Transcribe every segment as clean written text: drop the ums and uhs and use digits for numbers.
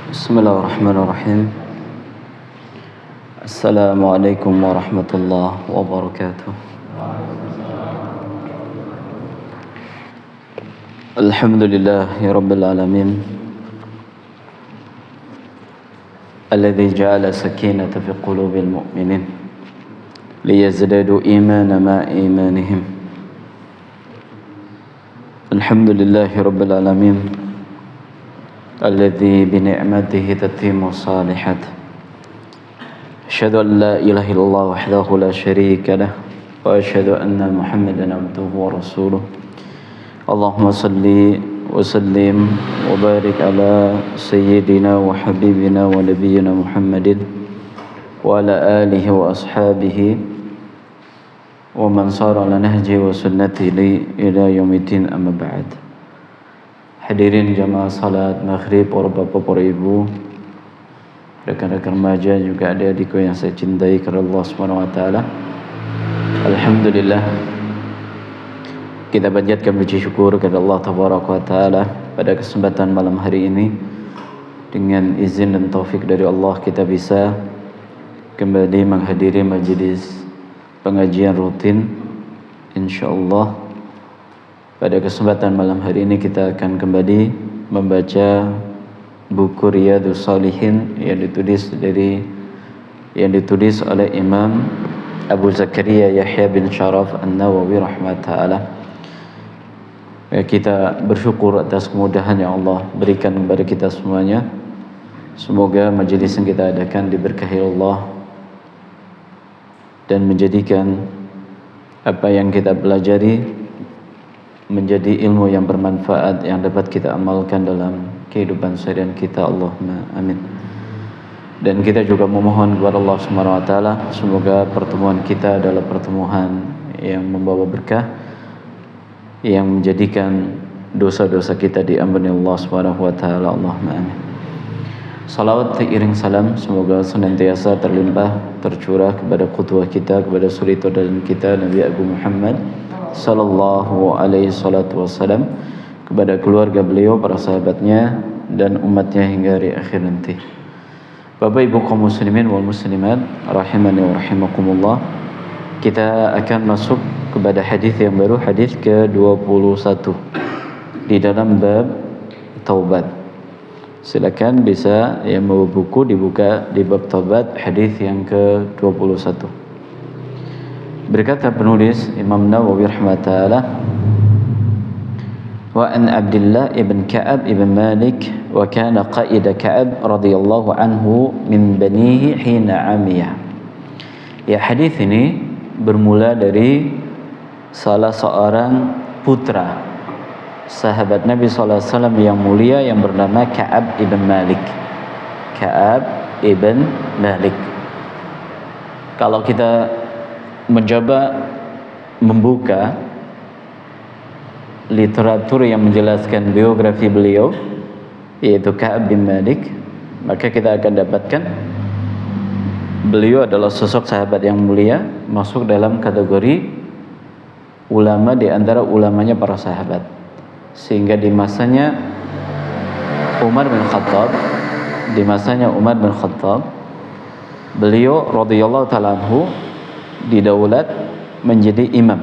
Bismillahirrahmanirrahim. Assalamualaikum warahmatullahi wabarakatuh. Alhamdulillahi rabbil alamin. Alladzi ja'ala sakinata fi qulubil mu'minin liyazdadu imana ma imanihim. Alhamdulillahi rabbil alamin. الذي بنعمته تتم الصالحات أشهد أن لا إله إلا الله وحده لا شريك له وأشهد أن محمدا عبده ورسوله اللهم صل وسلم وبارك على سيدنا وحبيبنا ونبينا محمد وعلى آله وأصحابه ومن صار على نهجه وسنته إلى يوم الدين أما بعد. Hadirin jamaah salat maghrib, para bapak, para ibu, rekan-rekan remaja, juga adik-adikku yang saya cintai karena Allah Subhanahu wa taala. Alhamdulillah, kita panjatkan puji syukur kepada Allah Tabaraka wa taala pada kesempatan malam hari ini. Dengan izin dan taufik dari Allah, kita bisa kembali menghadiri majelis pengajian rutin insyaallah. Pada kesempatan malam hari ini kita akan kembali membaca buku Riyadhus Shalihin yang ditulis oleh Imam Abu Zakaria Yahya bin Sharaf An-Nawawi rahimahullah. Kita bersyukur atas kemudahan yang Allah berikan kepada kita semuanya. Semoga majelis yang kita adakan diberkahi Allah dan menjadikan apa yang kita pelajari menjadi ilmu yang bermanfaat yang dapat kita amalkan dalam kehidupan seharian kita. Allahumma amin. Dan kita juga memohon kepada Allah Subhanahu wa taala semoga pertemuan kita adalah pertemuan yang membawa berkah, yang menjadikan dosa-dosa kita diampuni Allah Subhanahu wa taala. Allahumma amin. Salawat seiring salam semoga senantiasa terlimpah tercurah kepada qudwah kita, kepada suri teladan kita Nabi Abu Muhammad sallallahu alaihi salatu wassalam, kepada keluarga beliau, para sahabatnya dan umatnya hingga hari akhir nanti. Bapak Ibu kaum muslimin wal muslimat rahimani wa rahimakumullah, kita akan masuk kepada hadis yang baru, hadis ke-21 di dalam bab taubat. Silakan bisa yang mau buku dibuka di bab taubat hadis yang ke-21. Berkata penulis Imam Nawawi rahimahullah, wa an Abdullah ibn Ka'ab ibn Malik wa kana qaida Ka'ab radhiyallahu anhu min banihi hina amiyah. Ya, hadis ini bermula dari salah seorang putra sahabat Nabi sallallahu alaihi wasallam yang mulia yang bernama Ka'ab ibn Malik. Ka'ab ibn Malik. Kalau kita mencoba membuka literatur yang menjelaskan biografi beliau, yaitu Ka'ab bin Malik, maka kita akan dapatkan beliau adalah sosok sahabat yang mulia, masuk dalam kategori ulama di antara ulamanya para sahabat. Sehingga di masanya Umar bin Khattab, beliau radhiyallahu ta'ala anhu didaulat menjadi imam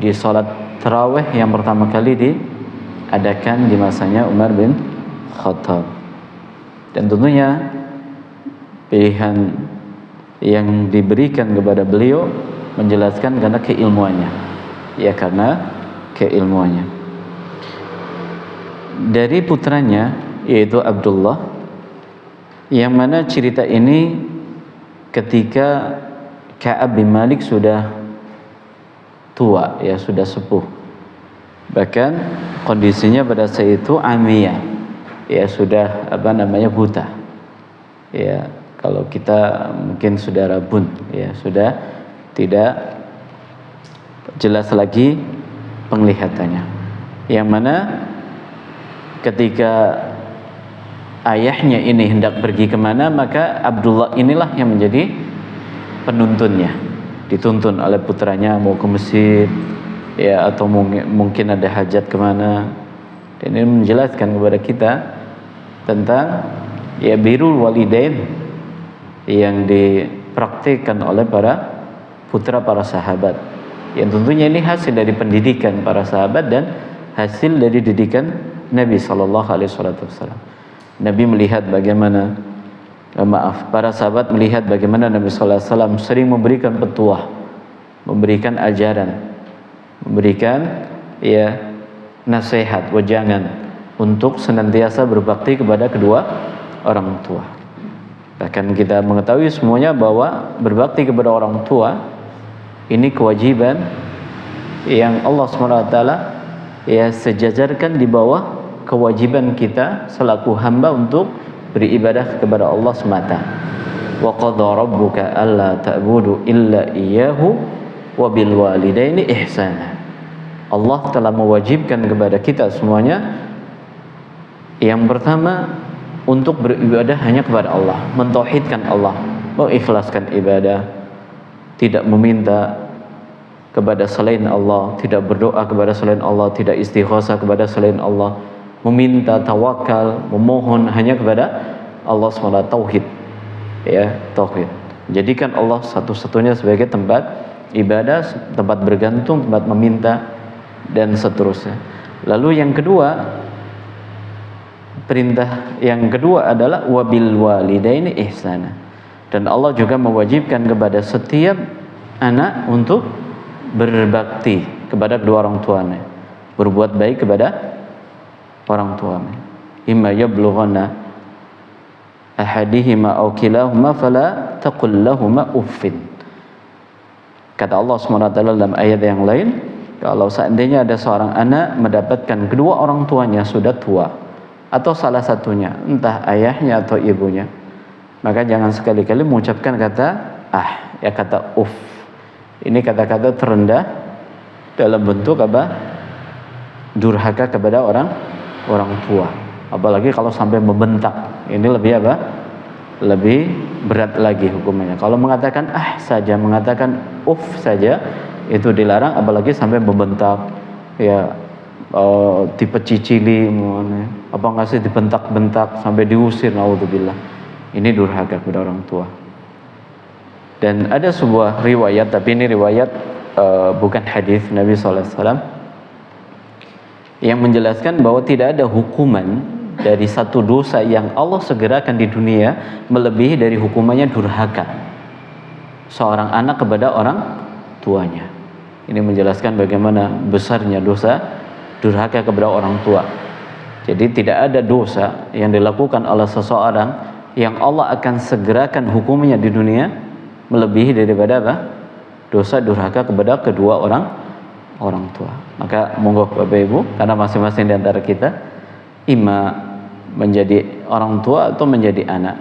di salat tarawih yang pertama kali diadakan di masanya Umar bin Khattab. Dan tentunya pilihan yang diberikan kepada beliau menjelaskan karena keilmuannya. Ya, karena keilmuannya. Dari putranya yaitu Abdullah, yang mana cerita ini ketika Ka'ab bin Malik sudah tua, ya sudah sepuh. Bahkan kondisinya pada saat itu amiyah, ya sudah buta. Ya, kalau kita mungkin sudah rabun, ya sudah tidak jelas lagi penglihatannya. Yang mana ketika ayahnya ini hendak pergi kemana, maka Abdullah inilah yang menjadi penuntunnya. Dituntun oleh putranya mau ke Mesir, ya, atau mungkin ada hajat kemana. Dan ini menjelaskan kepada kita tentang ya birrul walidain yang dipraktikkan oleh para putra para sahabat, yang tentunya ini hasil dari pendidikan para sahabat dan hasil dari didikan Nabi sallallahu alaihi wasallam. Nabi melihat bagaimana para sahabat melihat bagaimana Nabi sallallahu alaihi wasallam sering memberikan petuah, memberikan ajaran, memberikan ya nasihat, wejangan untuk senantiasa berbakti kepada kedua orang tua. Bahkan kita mengetahui semuanya bahwa berbakti kepada orang tua ini kewajiban yang Allah SWT ya sejajarkan di bawah kewajiban kita selaku hamba untuk beribadah kepada Allah semata. Wa qadha rabbuka alla ta'budu illa iyyahu wa bil walidaini ihsana. Allah telah mewajibkan kepada kita semuanya yang pertama untuk beribadah hanya kepada Allah, mentauhidkan Allah, mengikhlaskan ibadah, tidak meminta kepada selain Allah, tidak berdoa kepada selain Allah, tidak istighosah kepada selain Allah, meminta tawakal, memohon hanya kepada Allah SWT. Tauhid, ya tauhid. Jadikan Allah satu-satunya sebagai tempat ibadah, tempat bergantung, tempat meminta dan seterusnya. Lalu yang kedua, perintah yang kedua adalah wabil walidaini ihsana. Dan Allah juga mewajibkan kepada setiap anak untuk berbakti kepada kedua orang tuanya, berbuat baik kepada orang tuanya. Imma yablughanna ahadihima aw kilahuma fala taqul lahumā uffin. Kata Allah SWT dalam ayat yang lain, kalau seandainya ada seorang anak mendapatkan kedua orang tuanya sudah tua atau salah satunya, entah ayahnya atau ibunya, maka jangan sekali-kali mengucapkan kata ya kata uff. Ini kata-kata terendah dalam bentuk apa? Durhaka kepada orang tua. Apalagi kalau sampai membentak. Ini lebih apa? Lebih berat lagi hukumannya. Kalau mengatakan saja, mengatakan uff saja, itu dilarang, apalagi sampai membentak, ya dipecicili, apa nggak sih, dibentak-bentak sampai diusir, naudzubillah. Ini durhaka kepada orang tua. Dan ada sebuah riwayat, tapi ini riwayat bukan hadis Nabi SAW, yang menjelaskan bahwa tidak ada hukuman dari satu dosa yang Allah segerakan di dunia melebihi dari hukumannya durhaka seorang anak kepada orang tuanya. Ini menjelaskan bagaimana besarnya dosa durhaka kepada orang tua. Jadi tidak ada dosa yang dilakukan oleh seseorang yang Allah akan segerakan hukumnya di dunia melebihi daripada apa? Dosa durhaka kepada kedua orang tua. Maka monggo Bapak Ibu, karena masing-masing di antara kita ima menjadi orang tua atau menjadi anak.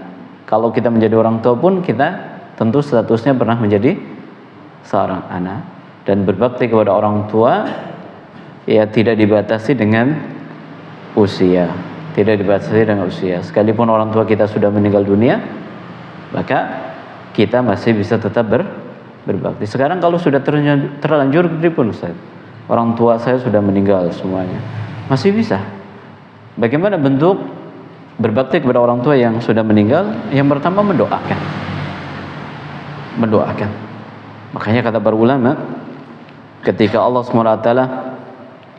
Kalau kita menjadi orang tua pun kita tentu statusnya pernah menjadi seorang anak. Dan berbakti kepada orang tua ya tidak dibatasi dengan usia. Tidak dibatasi dengan usia. Sekalipun orang tua kita sudah meninggal dunia, maka kita masih bisa tetap berbakti. Sekarang kalau sudah terlanjur pripun Ustaz? Orang tua saya sudah meninggal semuanya. Masih bisa. Bagaimana bentuk berbakti kepada orang tua yang sudah meninggal? Yang pertama mendoakan. Mendoakan. Makanya kata para ulama, ketika Allah SWT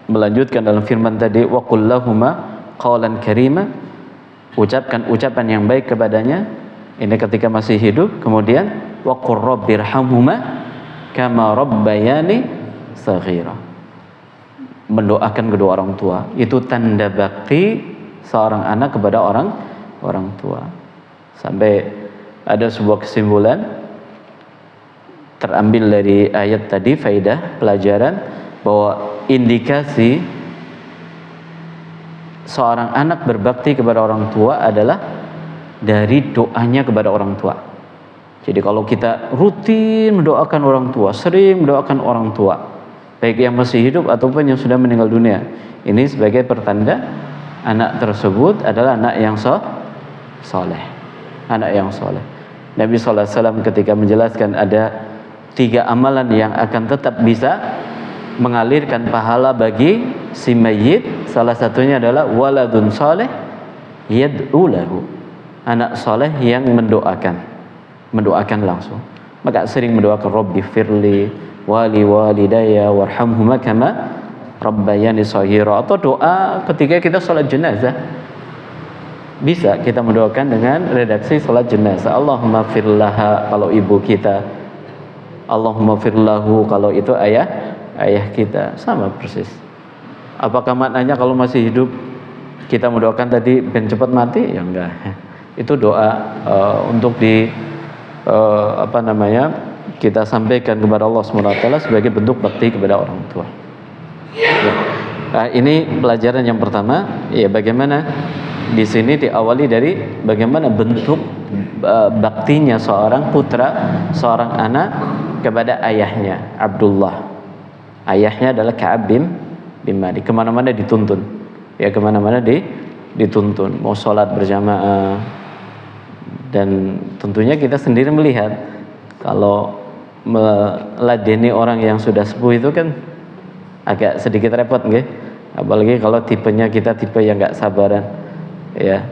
melanjutkan dalam firman tadi, wa qul lahuma qawlan karima, ucapkan ucapan yang baik kepadanya. Ini ketika masih hidup. Kemudian wa qur rabbirhamhuma kama rabbayani saghira. Mendoakan kedua orang tua itu tanda bakti seorang anak kepada orang tua. Sampai ada sebuah kesimpulan terambil dari ayat tadi, faidah pelajaran bahwa indikasi seorang anak berbakti kepada orang tua adalah dari doanya kepada orang tua. Jadi kalau kita rutin mendoakan orang tua, sering mendoakan orang tua, baik yang masih hidup ataupun yang sudah meninggal dunia, ini sebagai pertanda anak tersebut adalah anak yang soleh. Anak yang soleh. Nabi SAW ketika menjelaskan ada 3 amalan yang akan tetap bisa mengalirkan pahala bagi si mayit, salah satunya adalah waladun soleh yad'u lahu, anak soleh yang mendoakan langsung. Maka sering mendoakan Rabbi firli wali walidayya warhamhuma kama rabbayani shaghira, atau doa ketika kita sholat jenazah. Bisa kita mendoakan dengan redaksi sholat jenazah, Allahumma firlaha kalau ibu kita, Allahumma firlahu kalau itu ayah kita, sama persis. Apakah maknanya kalau masih hidup kita mendoakan tadi ben cepat mati? Ya enggak. Itu doa untuk kita sampaikan kepada Allah SWT sebagai bentuk bakti kepada orang tua. Ya. Nah, ini pelajaran yang pertama, ya, bagaimana di sini diawali dari bagaimana bentuk baktinya seorang putra, seorang anak kepada ayahnya Abdullah. Ayahnya adalah Ka'ab bin Malik. Kemana-mana dituntun, ya, kemana-mana dituntun. Mau sholat berjamaah, dan tentunya kita sendiri melihat kalau meladeni orang yang sudah sepuh itu kan agak sedikit repot, nggih. Apalagi kalau tipenya kita tipe yang nggak sabaran, ya,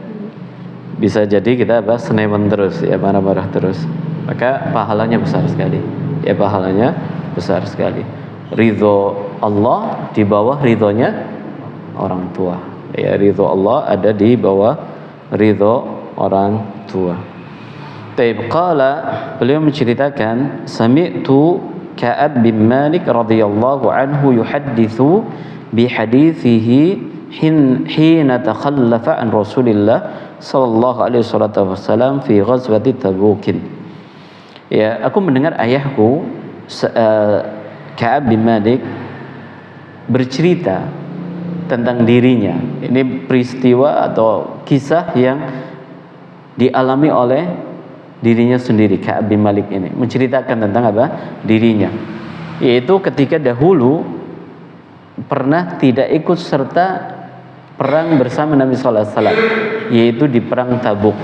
bisa jadi kita senewan terus, ya, marah-marah terus. Maka pahalanya besar sekali, ya, pahalanya besar sekali. Ridho Allah di bawah ridhonya orang tua, ya, ridho Allah ada di bawah ridho orang tua. Taib qala, beliau menceritakan, sami'tu Ka'ab bin Malik radhiyallahu anhu yuhaddithu bihadithihi hina takhallafa an Rasulillah sallallahu alaihi wasallam fi ghazwati Tabukin. Ya, aku mendengar ayahku Ka'ab bin Malik bercerita tentang dirinya. Ini peristiwa atau kisah yang dialami oleh dirinya sendiri. Ka'ab bin Malik ini menceritakan tentang dirinya, yaitu ketika dahulu pernah tidak ikut serta perang bersama Nabi sallallahu alaihi wasallam, yaitu di perang Tabuk.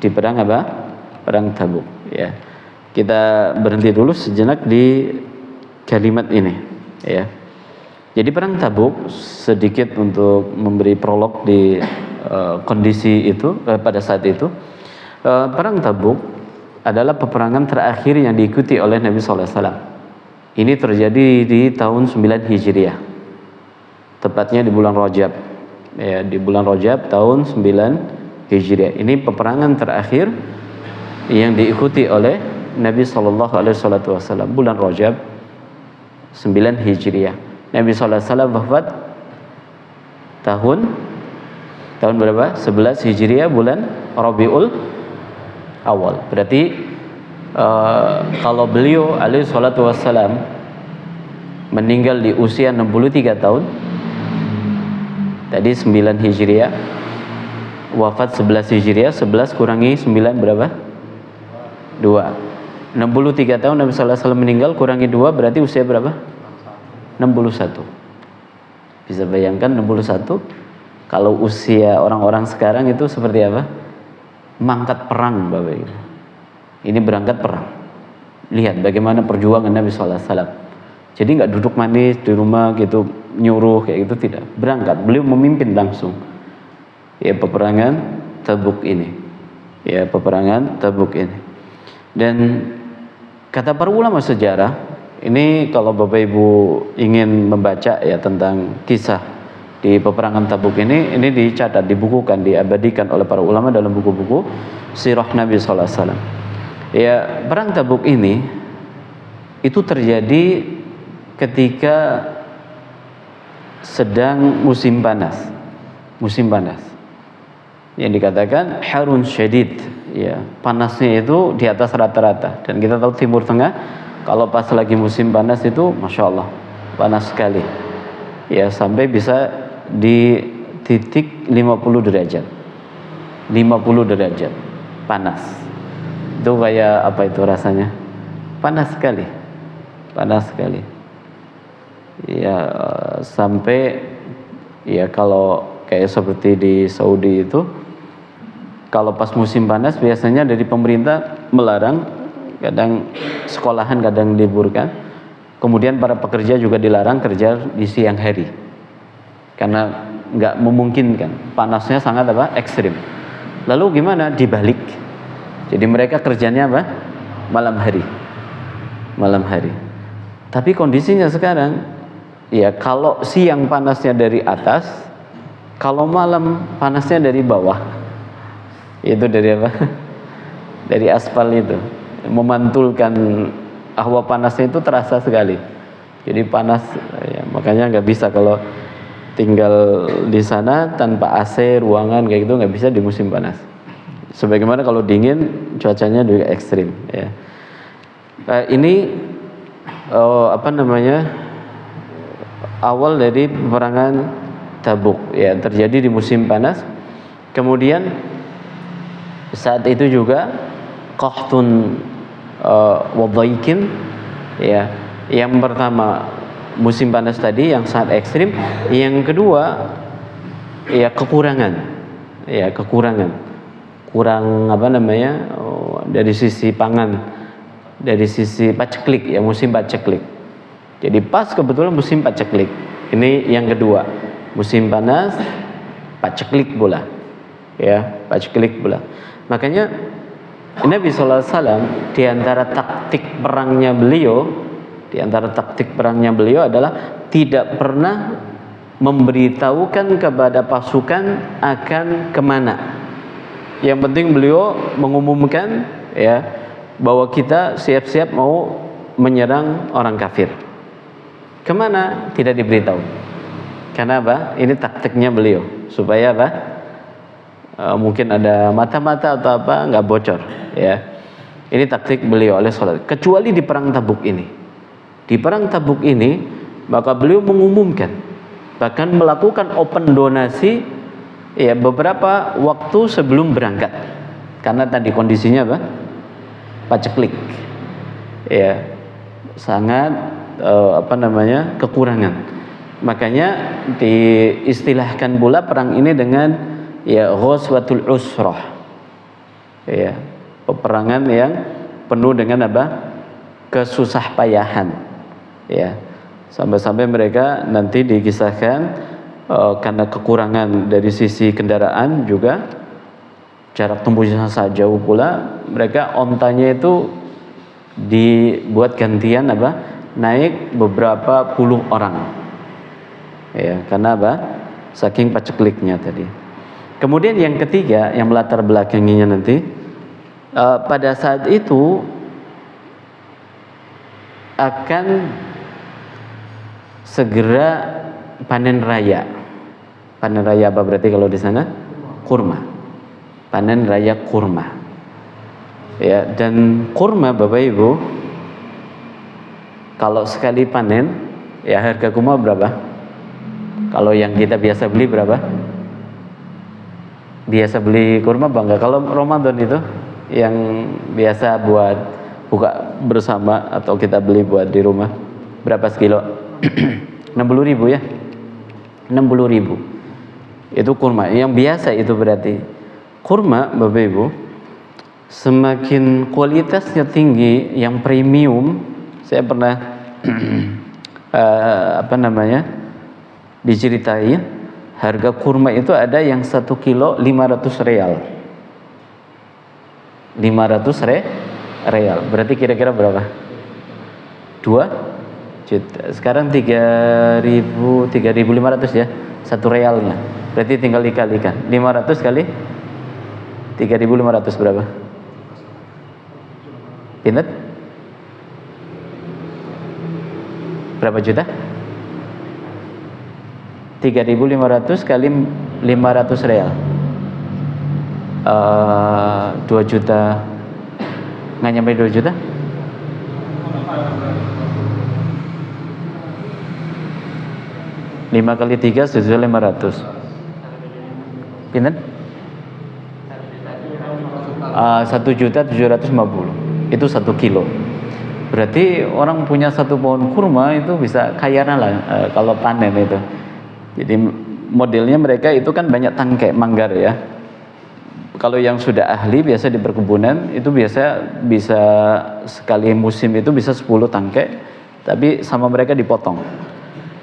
Di perang Perang Tabuk, ya. Kita berhenti dulu sejenak di kalimat ini, ya. Jadi perang Tabuk, sedikit untuk memberi prolog di kondisi itu pada saat itu. Perang Tabuk adalah peperangan terakhir yang diikuti oleh Nabi sallallahu alaihi wasallam. Ini terjadi di tahun 9 Hijriah, tepatnya di bulan Rajab, ya, di bulan Rajab tahun 9 Hijriah. Ini peperangan terakhir yang diikuti oleh Nabi sallallahu alaihi wasallam, bulan Rajab 9 Hijriah. Nabi sallallahu alaihi wasallam wafat tahun berapa? 11 Hijriah, bulan Rabiul Awal. Berarti kalau beliau alaihi salatu wassalam meninggal di usia 63 tahun, tadi 9 Hijriah, wafat 11 Hijriah, 11 kurangi 9 berapa? 2. 63 tahun Nabi sallallahu alaihi wasallam meninggal, kurangi 2 berarti usia berapa? 61. Bisa bayangkan 61 kalau usia orang-orang sekarang itu seperti apa? Mangkat perang, Bapak Ibu. Ini berangkat perang. Lihat bagaimana perjuangan Nabi sallallahu alaihi wasallam. Jadi nggak duduk manis di rumah gitu, nyuruh kayak gitu, tidak. Berangkat, beliau memimpin langsung. Ya, peperangan Tabuk ini. Ya, peperangan Tabuk ini. Dan kata para ulama sejarah, ini kalau Bapak Ibu ingin membaca ya tentang kisah di peperangan Tabuk ini dicatat, dibukukan, diabadikan oleh para ulama dalam buku-buku sirah Nabi sallallahu alaihi wasallam. Ya, perang Tabuk ini itu terjadi ketika sedang musim panas. Musim panas. Yang dikatakan harun syadid, ya, panasnya itu di atas rata-rata. Dan kita tahu Timur Tengah kalau pas lagi musim panas itu Masya Allah panas sekali, ya, sampai bisa di titik 50 derajat 50 derajat panas. Itu kayak apa itu rasanya? Panas sekali ya, sampai ya kalau kayak seperti di Saudi itu, kalau pas musim panas biasanya dari pemerintah melarang, kadang sekolahan kadang diliburkan, kemudian para pekerja juga dilarang kerja di siang hari karena nggak memungkinkan, panasnya sangat apa? Ekstrim. Lalu gimana? Dibalik. Jadi mereka kerjanya apa? Malam hari. Malam hari. Tapi kondisinya sekarang, ya kalau siang panasnya dari atas, kalau malam panasnya dari bawah. Itu dari apa? Dari aspal itu. Memantulkan hawa panasnya itu terasa sekali. Jadi panas, ya, makanya nggak bisa kalau tinggal di sana tanpa AC ruangan kayak gitu, nggak bisa di musim panas. Sebagaimana kalau dingin cuacanya juga ekstrim. Ya. Ini awal dari peperangan Tabuk, ya, terjadi di musim panas. Kemudian saat itu juga qahtun wa dhaikin, ya. Yang pertama musim panas tadi yang sangat ekstrim, yang kedua ya kekurangan. Ya, kekurangan. Kurang dari sisi pangan, dari sisi paceklik, ya, musim paceklik. Jadi pas kebetulan musim paceklik. Ini yang kedua. Musim panas, paceklik pula. Ya, paceklik pula. Makanya Nabi sallallahu alaihi wasallam di antara taktik perangnya beliau adalah tidak pernah memberitahukan kepada pasukan akan kemana. Yang penting beliau mengumumkan, ya, bahwa kita siap-siap mau menyerang orang kafir. Kemana? Tidak diberitahu. Karena apa? Ini taktiknya beliau supaya apa? Mungkin ada mata-mata atau apa, nggak bocor, ya. Ini taktik beliau alaihi salat. Kecuali di perang Tabuk ini. Di perang Tabuk ini, maka beliau mengumumkan, bahkan melakukan open donasi, ya, beberapa waktu sebelum berangkat. Karena tadi kondisinya apa? Paceklik, ya, sangat kekurangan. Makanya diistilahkan pula perang ini dengan, ya, Ghazwatul Usrah, ya, peperangan yang penuh dengan apa? Kesusah payahan, ya, sampai-sampai mereka nanti dikisahkan karena kekurangan dari sisi kendaraan juga, jarak tempuhnya sangat jauh pula, mereka ontanya itu dibuat gantian apa? Naik beberapa puluh orang, ya, karena apa? Saking pacekliknya tadi. Kemudian yang ketiga, yang melatar belakanginya nanti, pada saat itu akan segera panen raya. Panen raya apa berarti kalau di sana? Kurma. Panen raya kurma. Ya, dan kurma Bapak Ibu, kalau sekali panen, ya, harga kurma berapa? Kalau yang kita biasa beli berapa? Biasa beli kurma bangga. Kalau Ramadan itu yang biasa buat buka bersama atau kita beli buat di rumah, berapa sekilo? 60.000 ya, 60.000. Itu kurma yang biasa. Itu berarti kurma Bapak Ibu, semakin kualitasnya tinggi, yang premium. Saya pernah diceritain harga kurma itu ada yang 1 kilo 500 real. 500 real berarti kira-kira berapa? 2 juta. Sekarang 3.500 ya, 1 realnya. Berarti tinggal dikalikan 500 kali 3.500 berapa? Ingat? Berapa juta? 3.500 kali 500 real, 2 juta. Nggak nyampe 2 juta? 5 kali 3 1.500.000. Pinten? 1.750.000. Itu 1 kilo. Berarti orang punya 1 pohon kurma itu bisa kaya lah kalau panen itu. Jadi modelnya mereka itu kan banyak tangkai manggar ya. Kalau yang sudah ahli biasa di perkebunan itu biasa bisa sekali musim itu bisa 10 tangkai, tapi sama mereka dipotong.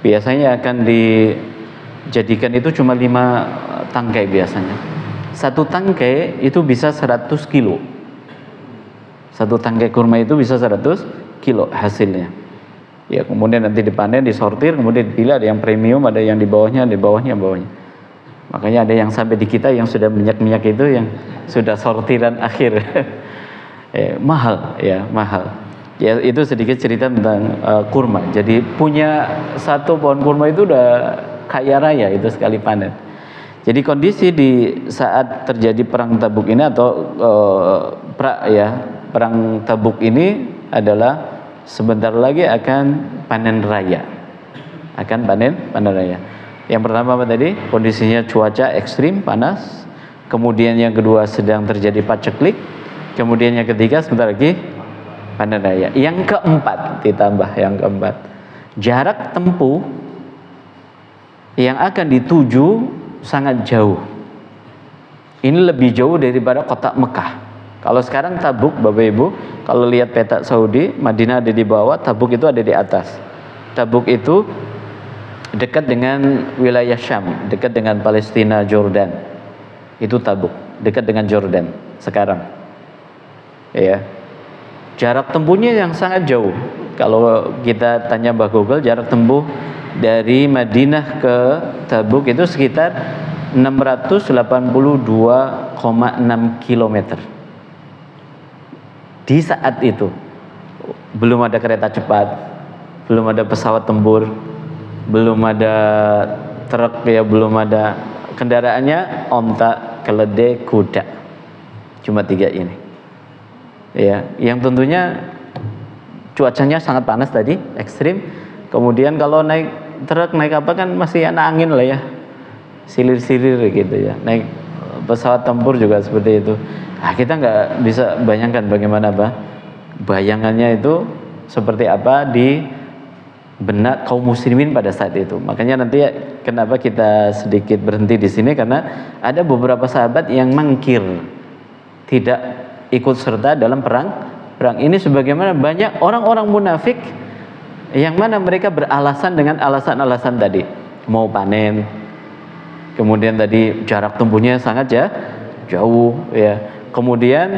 Biasanya akan jadikan itu cuma 5 tangkai biasanya. Satu tangkai itu bisa 100 kilo. Satu tangkai kurma itu bisa 100 kilo hasilnya. Ya, kemudian nanti dipanen, disortir, kemudian dipilih, ada yang premium, ada yang di bawahnya. Makanya ada yang sampai di kita yang sudah minyak-minyak itu yang sudah sortiran akhir. Mahal. Ya, itu sedikit cerita tentang kurma. Jadi punya satu pohon kurma itu udah kaya raya itu sekali panen. Jadi kondisi di saat terjadi perang Tabuk ini atau perang Tabuk ini adalah sebentar lagi akan panen raya. Yang pertama apa tadi? Kondisinya cuaca ekstrim, panas. Kemudian yang kedua sedang terjadi paceklik. Kemudian yang ketiga sebentar lagi panen raya. Yang keempat, jarak tempuh yang akan dituju sangat jauh. Ini lebih jauh daripada kota Mekah. Kalau sekarang Tabuk, Bapak Ibu, kalau lihat peta Saudi, Madinah ada di bawah, Tabuk itu ada di atas. Tabuk itu dekat dengan wilayah Syam, dekat dengan Palestina, Jordan. Itu Tabuk, dekat dengan Jordan sekarang. Ya. Jarak tempuhnya yang sangat jauh. Kalau kita tanya Mbah Google, jarak tempuh dari Madinah ke Tabuk itu sekitar 682,6 km. Di saat itu belum ada kereta cepat, belum ada pesawat tempur, belum ada truk, ya belum ada kendaraannya, onta, keledai, kuda. Cuma 3 ini. Ya, yang tentunya cuacanya sangat panas tadi, ekstrim. Kemudian kalau naik truk, naik apa kan masih ada angin lah ya, silir-silir gitu ya. Naik pesawat tempur juga seperti itu. Nah, kita nggak bisa bayangkan bagaimana bayangannya itu seperti apa di benak kaum muslimin pada saat itu. Makanya nanti kenapa kita sedikit berhenti di sini, karena ada beberapa sahabat yang mangkir, tidak ikut serta dalam perang ini, sebagaimana banyak orang-orang munafik yang mana mereka beralasan dengan alasan-alasan tadi, mau panen, kemudian tadi jarak tempuhnya sangat jauh ya. Kemudian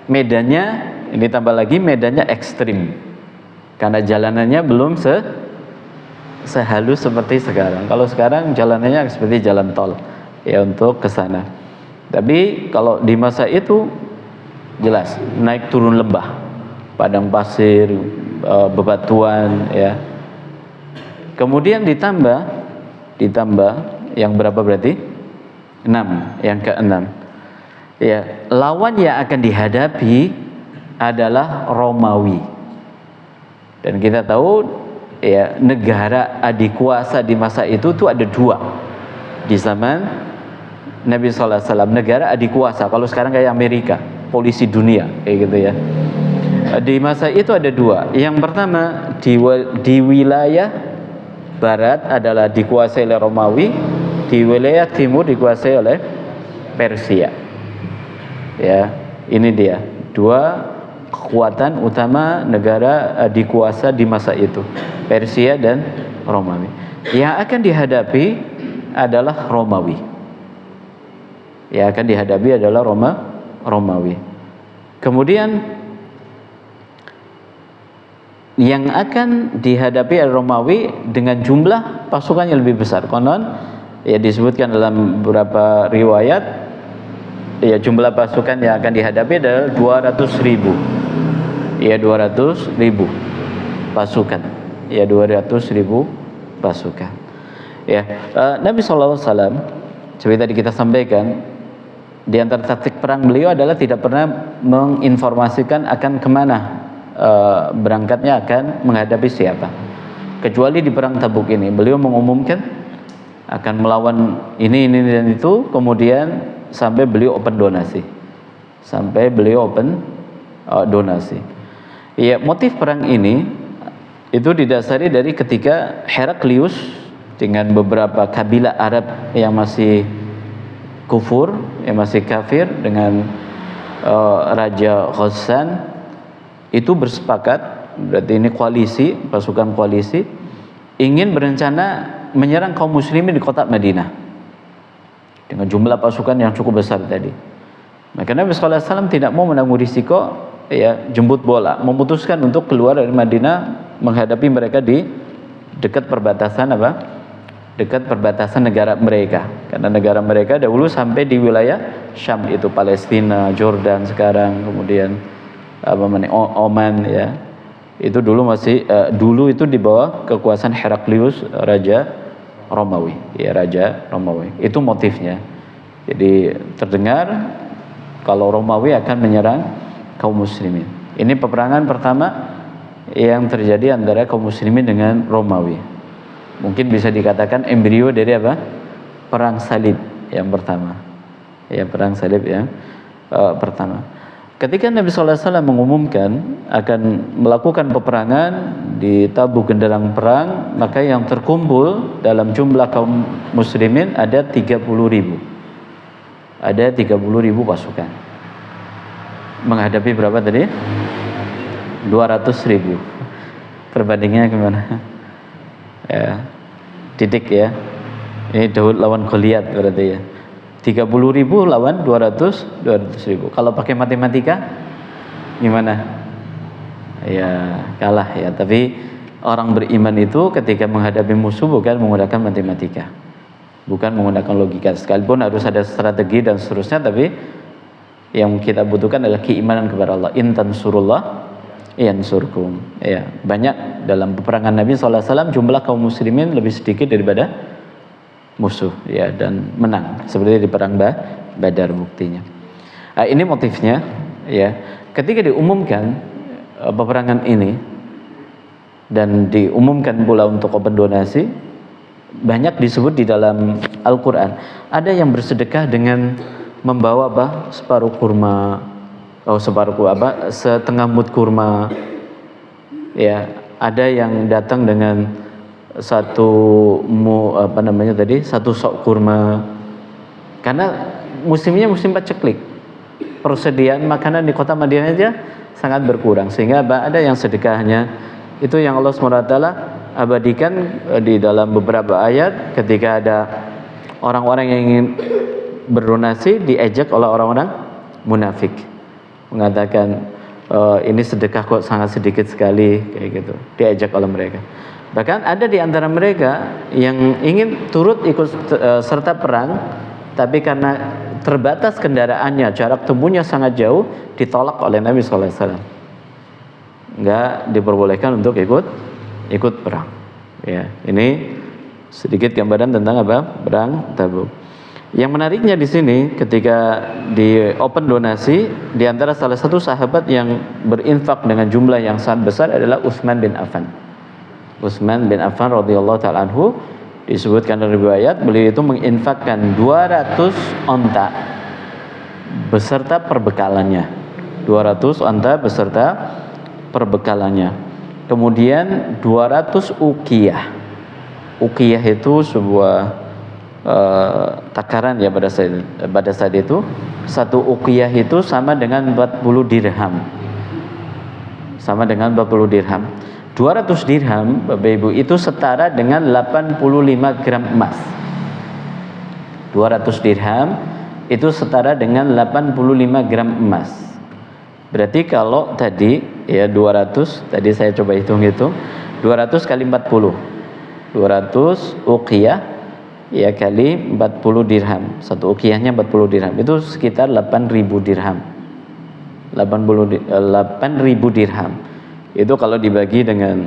medannya, ini tambah lagi medannya ekstrim, karena jalanannya belum sehalus seperti sekarang. Kalau sekarang jalanannya seperti jalan tol ya untuk ke sana. Tapi kalau di masa itu jelas naik turun lembah, padang pasir, bebatuan ya. Kemudian ditambah yang berapa berarti? 6, yang ke-6. Ya, lawan yang akan dihadapi adalah Romawi. Dan kita tahu ya, negara adikuasa di masa itu tuh ada 2 di zaman Nabi sallallahu alaihi wasallam. Negara adikuasa, kalau sekarang kayak Amerika, polisi dunia kayak gitu ya. Di masa itu ada 2. Yang pertama di wilayah barat adalah dikuasai oleh Romawi, di wilayah timur dikuasai oleh Persia. Ya, ini dia 2 kekuatan utama negara dikuasa di masa itu, Persia dan Romawi. Yang akan dihadapi adalah Romawi. Romawi. Kemudian yang akan dihadapi adalah Romawi dengan jumlah pasukan yang lebih besar. Konon ya disebutkan dalam beberapa riwayat ya, jumlah pasukan yang akan dihadapi adalah 200.000. Ya, 200.000 pasukan. Ya, 200.000 pasukan. Ya, Nabi SAW seperti tadi kita sampaikan, di antara taktik perang beliau adalah tidak pernah menginformasikan akan kemana berangkatnya, akan menghadapi siapa. Kecuali di perang Tabuk ini, beliau mengumumkan akan melawan ini dan itu, kemudian sampai beliau open donasi. Ya, motif perang ini itu didasari dari ketika Heraklius dengan beberapa kabilah Arab yang masih kufur, yang masih kafir dengan Raja Ghassan itu bersepakat, berarti ini koalisi, pasukan koalisi ingin berencana menyerang kaum muslimin di kota Madinah dengan jumlah pasukan yang cukup besar tadi. Maka Nabi SAW tidak mau menanggung risiko, ya, jemput bola, memutuskan untuk keluar dari Madinah menghadapi mereka di dekat perbatasan dekat perbatasan negara mereka. Karena negara mereka dahulu sampai di wilayah Syam, itu Palestina, Jordan sekarang, kemudian Oman, ya. Itu dulu dulu itu di bawah kekuasaan Heraklius, raja Romawi, ya, raja Romawi. Itu motifnya. Jadi terdengar kalau Romawi akan menyerang kaum muslimin. Ini peperangan pertama yang terjadi antara kaum muslimin dengan Romawi. Mungkin bisa dikatakan embrio dari perang salib yang pertama. Ya, perang salib yang pertama. Ketika Nabi SAW mengumumkan akan melakukan peperangan di Tabuk genderang perang, maka yang terkumpul dalam jumlah kaum muslimin ada 30.000. Ada 30.000 pasukan. Menghadapi berapa tadi? 200.000. Perbandingannya gimana? Ya, titik ya. Ini Daud lawan Goliat berarti ya. 30.000 lawan 200.000. Kalau pakai matematika gimana? Ya kalah ya. Tapi orang beriman itu ketika menghadapi musuh bukan menggunakan matematika, bukan menggunakan logika. Sekalipun harus ada strategi dan seterusnya, tapi yang kita butuhkan adalah keimanan kepada Allah. In tansurullah yansurkum. Ya, banyak dalam peperangan Nabi SAW jumlah kaum muslimin lebih sedikit daripada musuh, ya, dan menang seperti di perang Badar buktinya. Ini motifnya, ya. Ketika diumumkan peperangan ini dan diumumkan pula untuk open donasi, banyak disebut di dalam Al-Qur'an. Ada yang bersedekah dengan membawa separuh kurma, setengah mud kurma, ya. Ada yang datang dengan satu sok kurma, karena musimnya musim paceklik, persediaan makanan di kota Madinah aja sangat berkurang, sehingga ada yang sedekahnya itu yang Allah SWT abadikan di dalam beberapa ayat. Ketika ada orang-orang yang ingin berdonasi, diejek oleh orang-orang munafik, mengatakan ini sedekah kok sangat sedikit sekali, kayak gitu, diejek oleh mereka. Bahkan ada di antara mereka yang ingin turut ikut serta perang, tapi karena terbatas kendaraannya, jarak tempuhnya sangat jauh, ditolak oleh Nabi SAW. Enggak diperbolehkan untuk ikut perang. Ya, ini sedikit gambaran tentang perang Tabuk. Yang menariknya di sini, ketika di open donasi, di antara salah satu sahabat yang berinfak dengan jumlah yang sangat besar adalah Utsman bin Affan. Utsman bin Affan radhiyallahu ta'ala anhu, disebutkan dalam riwayat beliau itu menginfakkan 200 onta beserta perbekalannya. 200 onta beserta perbekalannya. Kemudian 200 uqiyah. Uqiyah itu sebuah takaran ya pada saat itu. Satu uqiyah itu sama dengan 40 dirham. Sama dengan 40 dirham. 200 dirham, Bapak Ibu, itu setara dengan 85 gram emas. 200 dirham itu setara dengan 85 gram emas. Berarti kalau tadi ya 200, tadi saya coba hitung-hitung, 200 kali 40. 200 uqiyah ya kali 40 dirham. Satu uqiyahnya 40 dirham. Itu sekitar 8.000 dirham. 8.000 dirham. Itu kalau dibagi dengan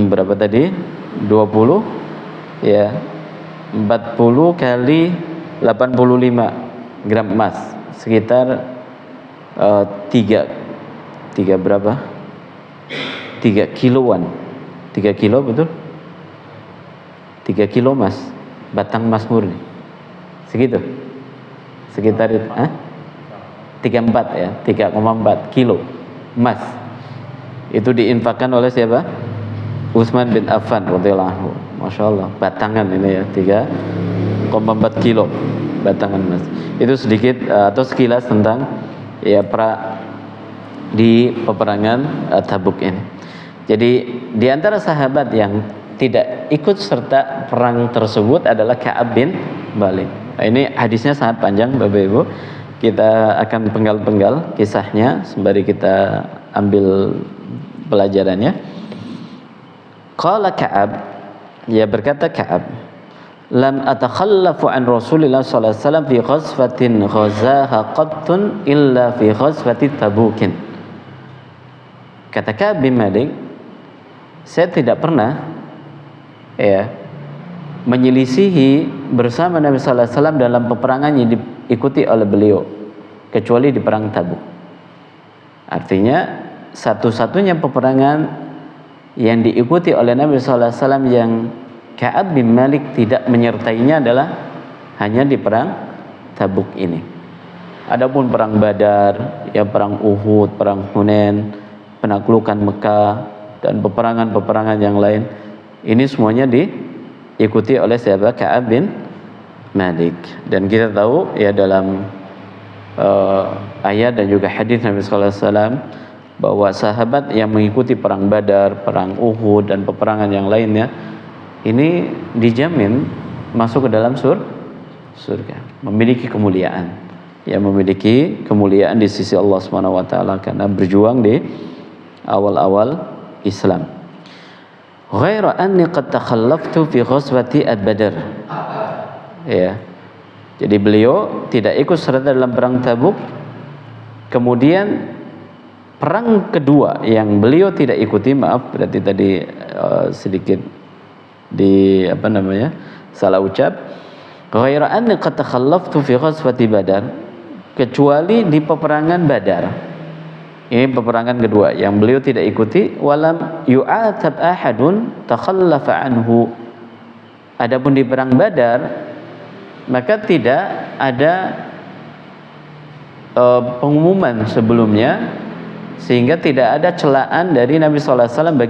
berapa tadi? 20 ya. 40 kali 85 gram emas, sekitar 3 berapa? 3 kiloan. 3 kilo betul? 3 kilo emas, batang emas murni. Segitu. Sekitar itu, 34 ya, 3,4 kilo emas. Itu diinfakkan oleh siapa? Utsman bin Affan radhiyallahu anhu. Masya Allah, batangan ini ya, 3,4 kilo batangan emas. Itu sedikit atau sekilas tentang ya di peperangan Tabuk ini. Jadi di antara sahabat yang tidak ikut serta perang tersebut adalah Ka'ab bin Malik. Nah, ini hadisnya sangat panjang Bapak Ibu. Kita akan penggal-penggal kisahnya sembari kita ambil pelajarannya. Qala Ka'ab, ya berkata Ka'ab, lam atakhallafu an Rasulillah sallallahu alaihi wasallam fi ghazwatin ghazaha qattun illa fi ghazwati Tabukin. Kata Ka'ab bin Malik, saya tidak pernah menyelisihi bersama Nabi sallallahu alaihi wasallam dalam peperangan yang diikuti oleh beliau kecuali di perang Tabuk. Artinya satu-satunya peperangan yang diikuti oleh Nabi sallallahu alaihi wasallam yang Ka'ab bin Malik tidak menyertainya adalah hanya di perang Tabuk ini. Adapun perang Badar, ya perang Uhud, perang Hunain, penaklukan Mekah dan peperangan-peperangan yang lain, ini semuanya diikuti oleh siapa? Ka'ab bin Malik. Dan kita tahu ya dalam ayat dan juga hadis Nabi sallallahu alaihi wasallam bahwa sahabat yang mengikuti perang Badar, perang Uhud dan peperangan yang lainnya ini dijamin masuk ke dalam surga, memiliki kemuliaan. Ya, memiliki kemuliaan di sisi Allah Subhanahu wa taala karena berjuang di awal-awal Islam. Ghaira anni qad takhallaftu fi ghazwati Badr. Ya. Jadi beliau tidak ikut serta dalam perang Tabuk. Kemudian perang kedua yang beliau tidak ikuti, maaf berarti tadi sedikit salah ucap. Ghaira anni qad takhallaftu fi ghazwati Badar, kecuali di peperangan Badar. Ini peperangan kedua yang beliau tidak ikuti. Walam yu'atab ahadun takhallafa anhu. Adapun di perang Badar maka tidak ada pengumuman sebelumnya, sehingga tidak ada celaan dari Nabi sallallahu alaihi wasallam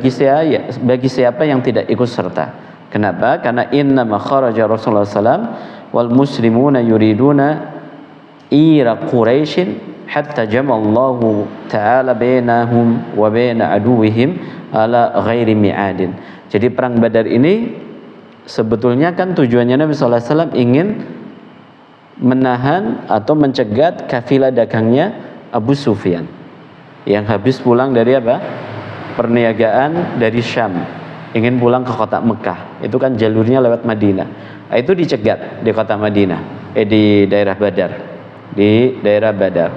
bagi siapa yang tidak ikut serta. Kenapa? Karena inna ma kharaja Rasulullah sallallahu alaihi wasallam wal muslimuna yuriduna ira Quraisy hatta jamallahu ta'ala bainahum wa bain aduwwihim ala ghairi mi'adin. Jadi perang Badar ini sebetulnya kan tujuannya Nabi sallallahu alaihi wasallam ingin menahan atau mencegat kafilah dagangnya Abu Sufyan yang habis pulang dari perniagaan dari Syam, ingin pulang ke kota Mekah. Itu kan jalurnya lewat Madinah. Itu dicegat di kota Madinah, di daerah Badar.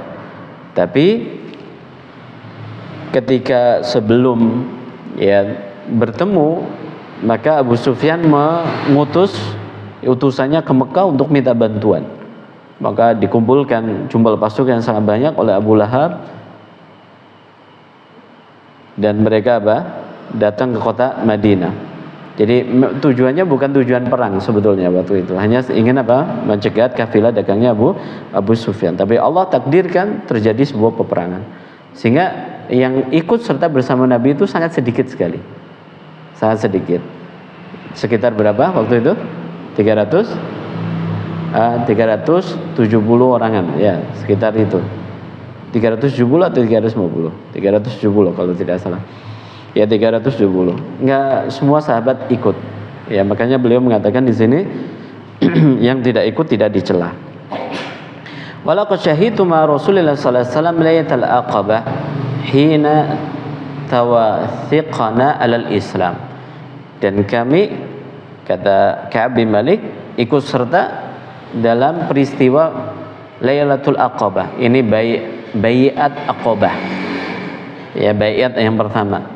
Tapi ketika sebelum bertemu, maka Abu Sufyan mengutus utusannya ke Mekah untuk minta bantuan. Maka dikumpulkan jumlah pasukan yang sangat banyak oleh Abu Lahab, dan mereka datang ke kota Madinah. Jadi tujuannya bukan tujuan perang sebetulnya waktu itu, hanya ingin mencegat kafilah dagangnya Abu Sufyan. Tapi Allah takdirkan terjadi sebuah peperangan, sehingga yang ikut serta bersama Nabi itu sangat sedikit sekali, sangat sedikit. Sekitar berapa waktu itu? 370 orangan, ya sekitar itu. 370 atau 350? 370 kalau tidak salah. Ya 370. Enggak semua sahabat ikut. Ya makanya beliau mengatakan di sini yang tidak ikut tidak dicela. Walaqad syahidu ma Rasulillah sallallahu alaihi wasallam laylatul aqabah hina tawathiqana alal Islam. Dan kami, kata Ka'ab bin Malik, ikut serta dalam peristiwa Lailatul Aqabah. Ini baiat Aqabah. Ya, baiat yang pertama.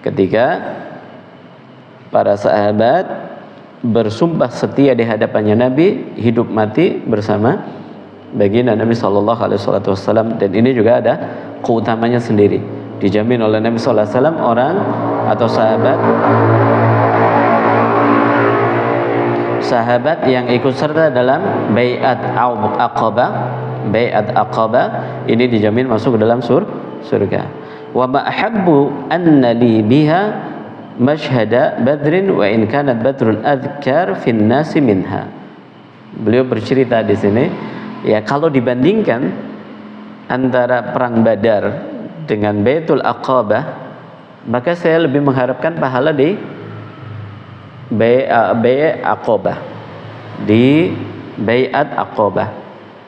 Ketika para sahabat bersumpah setia di hadapannya Nabi, hidup mati bersama baginda Nabi sallallahu alaihi wasallam. Dan ini juga ada keutamanya sendiri. Dijamin oleh Nabi sallallahu alaihi wasallam orang atau sahabat yang ikut serta dalam baiat Aqabah ini dijamin masuk ke dalam surga. Wa ma ahabbu anna li biha mashhada badrin wa in kanat badrul adhkar fin nasi minha. Beliau bercerita di sini, ya kalau dibandingkan antara perang Badar dengan Baitul Aqabah, maka saya lebih mengharapkan pahala di Bai' Aqabah, di Bai'at Aqabah.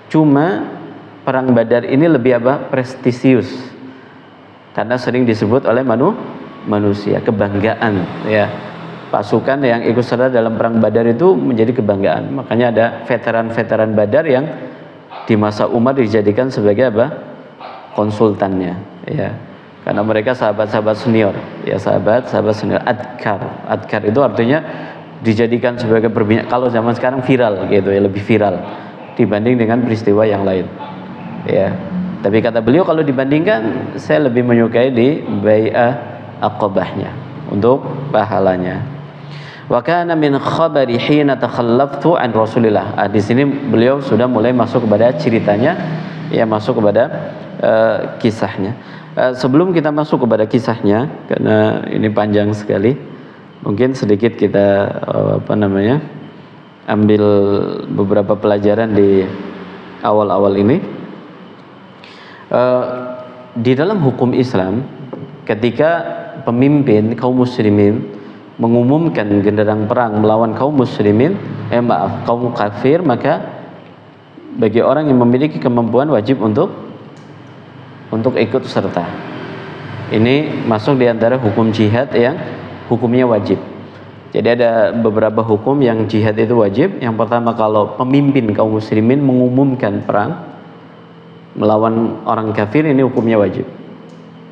Cuma perang Badar ini lebih prestisius karena sering disebut oleh manusia, kebanggaan ya. Pasukan yang ikut serta dalam perang Badar itu menjadi kebanggaan. Makanya ada veteran-veteran Badar yang di masa Umar dijadikan sebagai konsultannya ya. Karena mereka sahabat-sahabat senior, ya sahabat-sahabat senior. Adkar itu artinya dijadikan sebagai perbincangan. Kalau zaman sekarang viral gitu ya, lebih viral dibanding dengan peristiwa yang lain. Ya. Tapi kata beliau kalau dibandingkan, saya lebih menyukai di Bai'ah Aqabahnya untuk pahalanya. Wa kana min khabari hina takhallaftu an Rasulillah. Di sini beliau sudah mulai masuk kepada ceritanya, ya masuk kepada kisahnya. Sebelum kita masuk kepada kisahnya, karena ini panjang sekali, mungkin sedikit kita ambil beberapa pelajaran di awal-awal ini. Di dalam hukum Islam, ketika pemimpin kaum muslimin mengumumkan genderang perang melawan kaum muslimin, kaum kafir, maka bagi orang yang memiliki kemampuan wajib untuk ikut serta. Ini masuk di antara hukum jihad yang hukumnya wajib. Jadi ada beberapa hukum yang jihad itu wajib. Yang pertama, kalau pemimpin kaum muslimin mengumumkan perang melawan orang kafir, ini hukumnya wajib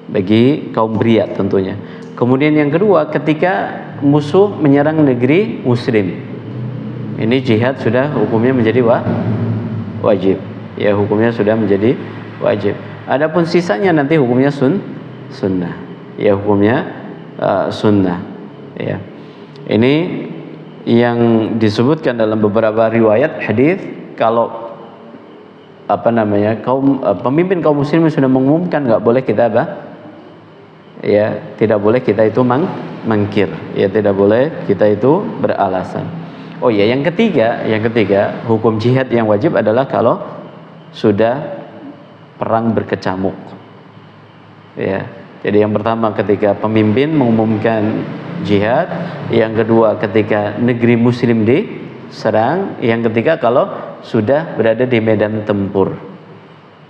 bagi kaum pria tentunya. Kemudian yang kedua, ketika musuh menyerang negeri muslim, ini jihad sudah hukumnya menjadi wajib. Ya, hukumnya sudah menjadi wajib. Adapun sisanya nanti hukumnya sunnah. Ya, hukumnya sunnah. Ya. Ini yang disebutkan dalam beberapa riwayat hadis, kalau pemimpin kaum muslimin sudah mengumumkan, nggak boleh kita ya, tidak boleh kita itu mangkir. Ya, tidak boleh kita itu beralasan. Oh ya, yang ketiga, hukum jihad yang wajib adalah kalau sudah perang berkecamuk. Ya. Jadi yang pertama ketika pemimpin mengumumkan jihad, yang kedua ketika negeri muslim diserang, yang ketiga kalau sudah berada di medan tempur.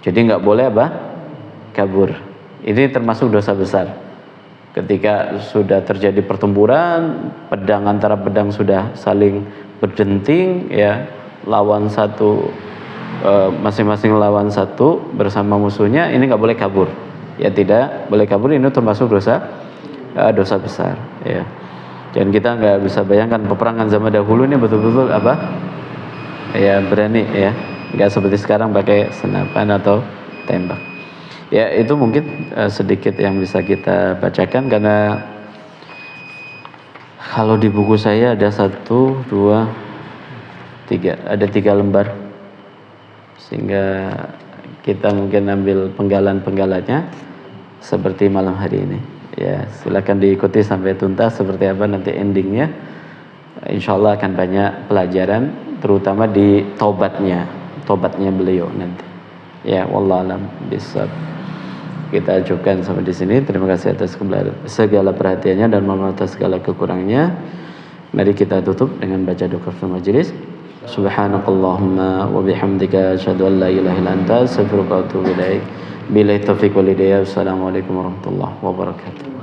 Jadi nggak boleh kabur. Ini termasuk dosa besar. Ketika sudah terjadi pertempuran, pedang antara pedang sudah saling berdenting, ya, lawan satu, masing-masing lawan satu bersama musuhnya, ini nggak boleh kabur. Ya, tidak boleh kabur. Ini termasuk dosa besar. Ya. Dan kita nggak bisa bayangkan peperangan zaman dahulu ini betul-betul ya, berani ya, nggak seperti sekarang pakai senapan atau tembak. Ya, itu mungkin sedikit yang bisa kita bacakan, karena kalau di buku saya ada 1, 2, 3, ada 3 lembar, sehingga kita mungkin ambil penggalan-penggalannya seperti malam hari ini. Ya, silakan diikuti sampai tuntas seperti apa nanti endingnya. Insya Allah akan banyak pelajaran, terutama di tobatnya beliau nanti. Ya, wallahu a'lam bishawab. Kita ajukan sampai di sini. Terima kasih atas segala perhatiannya dan mohon maaf atas segala kekurangannya. Mari kita tutup dengan baca doa kafaratul majelis. Subhanakallahumma wa bihamdika asyhadu an la ilaha illa anta astaghfiruka wa atubu ilaik. Billahi taufiq wal hidayah. Wassalamualaikum warahmatullahi wabarakatuh.